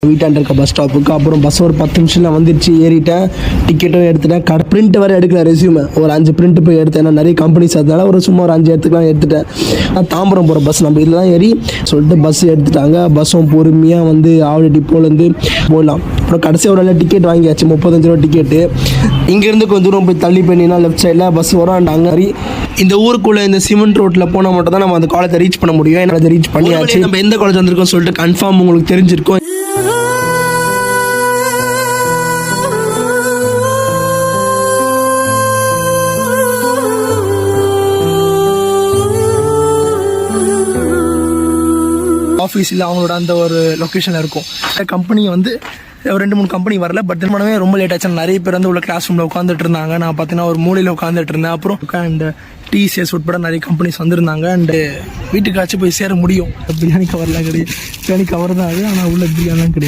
வீட்டாண்ட இருக்க பஸ் ஸ்டாப்புக்கு. அப்புறம் பஸ் ஒரு 10 நிமிஷத்தில் வந்துருச்சு, ஏறிட்டேன், டிக்கெட்டும் எடுத்துட்டேன். பிரிண்ட் வேறு எடுக்கல, ரெஸ்யூமை ஒரு 5 பிரிண்ட் போய் எடுத்தேன். ஏன்னா நிறைய கம்பெனிஸ் அதனால சும்மா ஒரு 5 எடுத்துட்டேன். நான் தாம்பரம் போகிற பஸ் நம்ம இதில் தான் ஏறி சொல்லிட்டு பஸ் எடுத்துட்டாங்க. பஸ்ஸும் பொறுமையாக வந்து ஆவடி டிப்போலேருந்து போடலாம். அப்புறம் கடைசி ஒரு நாள் டிக்கெட் வாங்கியாச்சு, 35 ரூபா டிக்கெட்டு. இங்கேருந்து கொஞ்சம் தூரம் போய் தள்ளி பண்ணினா லெஃப்ட் சைடில் பஸ் வராண்டாங்க. இந்த ஊருக்குள்ளே இந்த சிமெண்ட் ரோட்டில் போனால் மட்டும் தான் நம்ம அந்த காலேஜை ரீச் பண்ண முடியும். ஏன்னா அதை ரீச் பண்ணியாச்சு. நம்ம எந்த காலேஜ் வந்திருக்கோம் சொல்லிட்டு கன்ஃபார்ம் உங்களுக்கு தெரிஞ்சிருக்கும். ஆஃபீஸில் அவங்களோட அந்த ஒரு லொக்கேஷனில் இருக்கும். கம்பெனி வந்து 2-3 கம்பெனி வரல, பட் திருமணமே ரொம்ப லேட் ஆச்சு. நிறைய பேர் வந்து உள்ள கிளாஸ் ரூமில் உட்காந்துட்டு இருந்தாங்க. நான் பார்த்தீங்கன்னா ஒரு மூலையில் உட்காந்துட்டு இருந்தேன். அப்புறம் அண்ட் டிசிஎஸ் உட்பட நிறைய கம்பெனிஸ் வந்துருந்தாங்க. அண்டு வீட்டுக்காச்சும் போய் சேர முடியும். பிரியாணி கவர்லாம் கிடையாது, பிரியாணி கவர் தான் அது, ஆனால் உள்ள பிரியாணிலாம் கிடையாது.